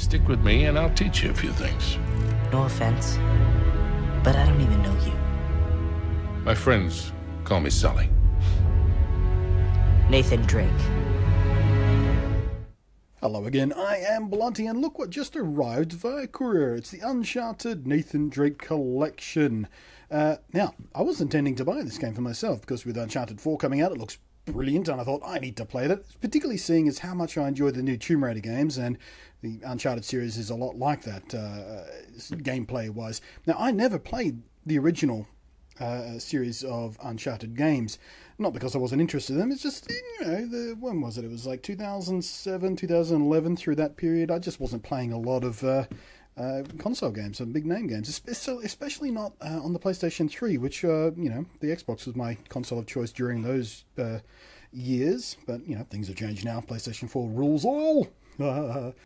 Stick with me and I'll teach you a few things. No offense, but I don't even know you. My friends call me Sully. Nathan Drake. Hello again, I am Blunty, and look what just arrived via courier. It's the Uncharted Nathan Drake collection. Now, I was intending to buy this game for myself, because with Uncharted 4 coming out, it looks brilliant, and I thought I need to play that, particularly seeing as how much I enjoy the new Tomb Raider games, and the Uncharted series is a lot like that, gameplay-wise. Now, I never played the original series of Uncharted games, not because I wasn't interested in them, it's just, you know, when was it? It was like 2007, 2011, through that period. I just wasn't playing a lot of console games and big name games, especially not on the PlayStation 3, which, you know, the Xbox was my console of choice during those years, but, you know, things have changed now. PlayStation 4 rules all!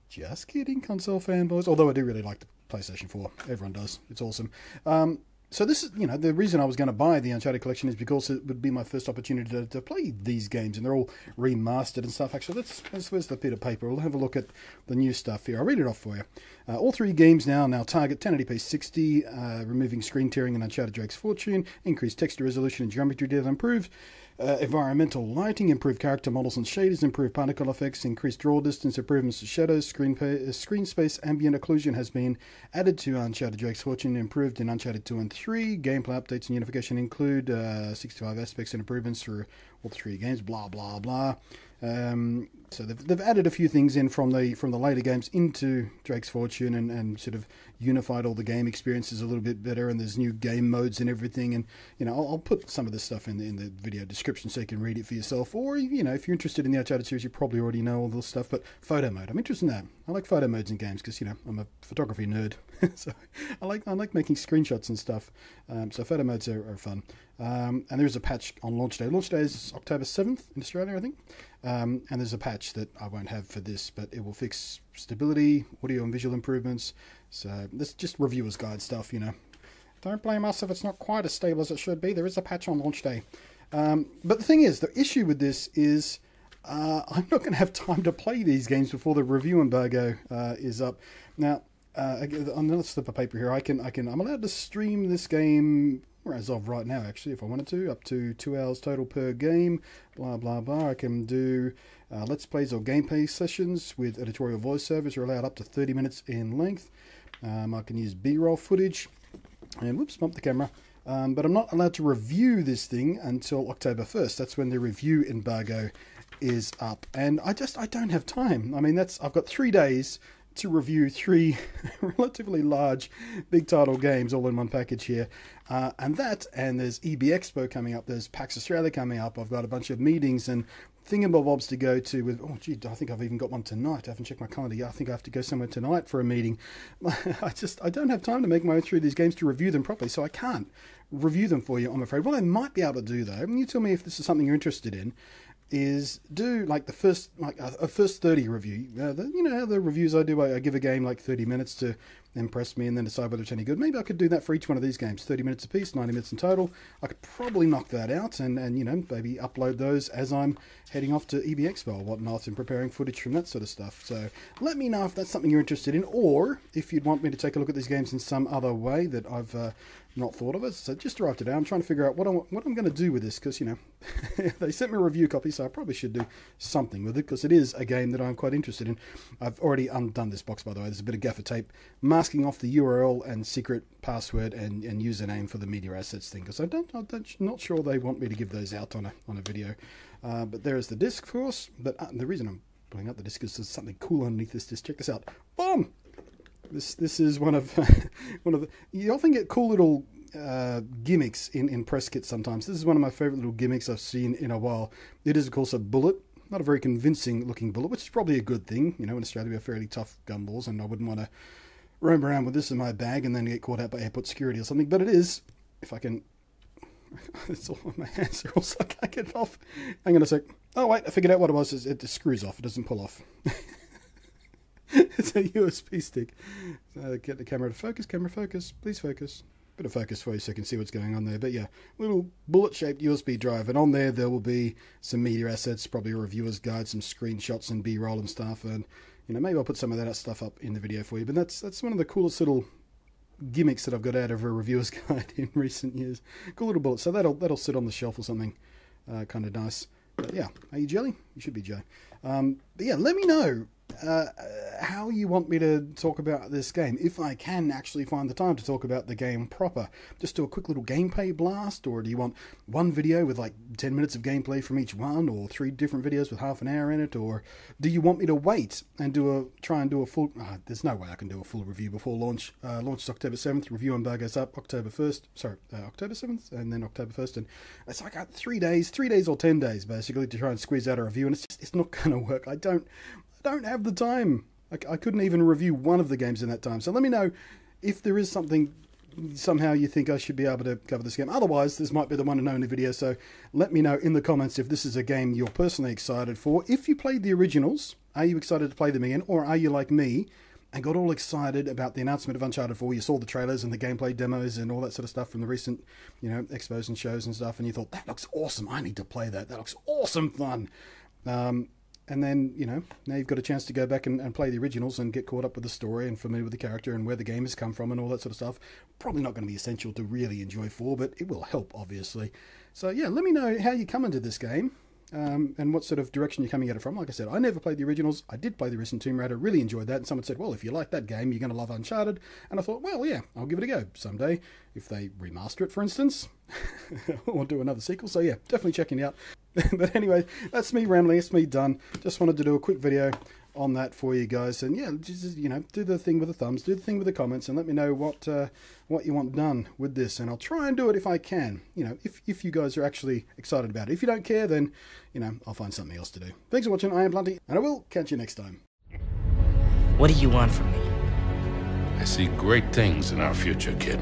Just kidding, console fanboys, although I do really like the PlayStation 4, everyone does, it's awesome. So this is, you know, the reason I was going to buy the Uncharted collection is because it would be my first opportunity to play these games, and they're all remastered and stuff. Actually, where's the bit of paper? We'll have a look at the new stuff here. I'll read it off for you. All three games now target 1080p 60, removing screen tearing in Uncharted Drake's Fortune, increased texture resolution and geometry detail, improved environmental lighting, improved character models and shaders, improved particle effects, increased draw distance, improvements to shadows, screen space, ambient occlusion has been added to Uncharted Drake's Fortune, improved in Uncharted 2 and 3. Gameplay updates and unification include 65 aspects and improvements for all three games, blah, blah, blah. So they've added a few things in from the later games into Drake's Fortune, and sort of unified all the game experiences a little bit better, and there's new game modes and everything, and, you know, I'll put some of this stuff in the video description so you can read it for yourself, or, you know, if you're interested in the Uncharted series, you probably already know all this stuff. But photo mode, I'm interested in that. I like photo modes in games because, you know, I'm a photography nerd, so I like making screenshots and stuff. So photo modes are fun. And there's a patch on launch day. Launch day is October 7th in Australia, I think. And there's a patch that I won't have for this, but it will fix stability, audio and visual improvements. So this is just reviewer's guide stuff, you know. Don't blame us if it's not quite as stable as it should be. There is a patch on launch day. But the thing is, the issue with this is I'm not going to have time to play these games before the review embargo is up. Now, on the slip of paper here, I'm allowed to stream this game, or as of right now, actually, if I wanted to, up to 2 hours total per game, blah, blah, blah. I can do Let's Plays or gameplay sessions with editorial voiceovers are allowed up to 30 minutes in length. I can use B-roll footage, and whoops, bumped the camera. But I'm not allowed to review this thing until October 1st. That's when the review embargo is up. And I don't have time. I mean, I've got 3 days to review 3 relatively large big title games all in one package here, and there's EB Expo coming up, there's PAX Australia coming up, I've got a bunch of meetings and thingamabobs to go to with, oh gee, I think I've even got one tonight. I haven't checked my calendar yet. I think I have to go somewhere tonight for a meeting. I don't have time to make my way through these games to review them properly, so I can't review them for you, I'm afraid. What I might be able to do, though, and you tell me if this is something you're interested in, is do like a first 30 review. You know how the reviews I do, I give a game like 30 minutes to impress me and then decide whether it's any good. Maybe I could do that for each one of these games, 30 minutes a piece, 90 minutes in total. I could probably knock that out and you know, maybe upload those as I'm heading off to EB Expo or whatnot and preparing footage from that sort of stuff. So let me know if that's something you're interested in, or if you'd want me to take a look at these games in some other way that I've not thought of it. So just arrived today. I'm trying to figure out what I'm going to do with this, because, you know, they sent me a review copy, so I probably should do something with it, because it is a game that I'm quite interested in. I've already undone this box, by the way. There's a bit of gaffer tape masking off the URL and secret password and username for the media assets thing, because I'm not sure they want me to give those out on a video. But there is the disc, of course. But the reason I'm pulling up the disc is there's something cool underneath this disc. Check this out. Boom! This is one of the. You often get cool little gimmicks in press kits sometimes. This is one of my favourite little gimmicks I've seen in a while. It is, of course, a bullet. Not a very convincing looking bullet, which is probably a good thing. You know, in Australia we have fairly tough gun laws, and I wouldn't want to roam around with this in my bag and then get caught out by airport security or something. But it is, if I can. It's all on my hands, or else I can't get it off. Hang on a sec. Oh wait, I figured out what it was. It just screws off. It doesn't pull off. It's a USB stick. So get the camera to focus. Camera focus. Please focus. Bit of focus for you so you can see what's going on there. But yeah, little bullet-shaped USB drive, and on there will be some media assets, probably a reviewer's guide, some screenshots and B-roll and stuff, and you know, maybe I'll put some of that stuff up in the video for you. But that's one of the coolest little gimmicks that I've got out of a reviewer's guide in recent years. Cool little bullet. So that'll sit on the shelf or something, kind of nice. But yeah, are you jelly? You should be jelly. But yeah, let me know how you want me to talk about this game, if I can actually find the time to talk about the game proper. Just do a quick little gameplay blast, or do you want one video with like 10 minutes of gameplay from each one, or 3 different videos with half an hour in it, or do you want me to wait and try and do a full... there's no way I can do a full review before launch. Launch is October 7th, review embargo's up October 1st, sorry, October 7th, and then October 1st, and it's like 3 days or 10 days basically to try and squeeze out a review, and it's not going to work. I don't have the time. I couldn't even review one of the games in that time. So let me know if there is something, somehow you think I should be able to cover this game. Otherwise, this might be the one and only video. So let me know in the comments if this is a game you're personally excited for. If you played the originals, are you excited to play them again? Or are you like me and got all excited about the announcement of Uncharted 4? You saw the trailers and the gameplay demos and all that sort of stuff from the recent, you know, expos and shows and stuff. And you thought, that looks awesome. I need to play that. That looks awesome fun. And then, you know, now you've got a chance to go back and play the originals and get caught up with the story and familiar with the character and where the game has come from and all that sort of stuff. Probably not going to be essential to really enjoy 4, but it will help, obviously. So, yeah, let me know how you come into this game and what sort of direction you're coming at it from. Like I said, I never played the originals. I did play the recent Tomb Raider, really enjoyed that. And someone said, well, if you like that game, you're going to love Uncharted. And I thought, well, yeah, I'll give it a go someday. If they remaster it, for instance, or do another sequel. So, yeah, definitely checking it out. But anyway, that's me rambling. It's me done. Just wanted to do a quick video on that for you guys. And yeah, just, you know, do the thing with the thumbs, do the thing with the comments, and let me know what you want done with this. And I'll try and do it if I can. You know, if you guys are actually excited about it. If you don't care, then, you know, I'll find something else to do. Thanks for watching. I am Blunty, and I will catch you next time. What do you want from me? I see great things in our future, kid.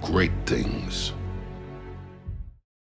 Great things.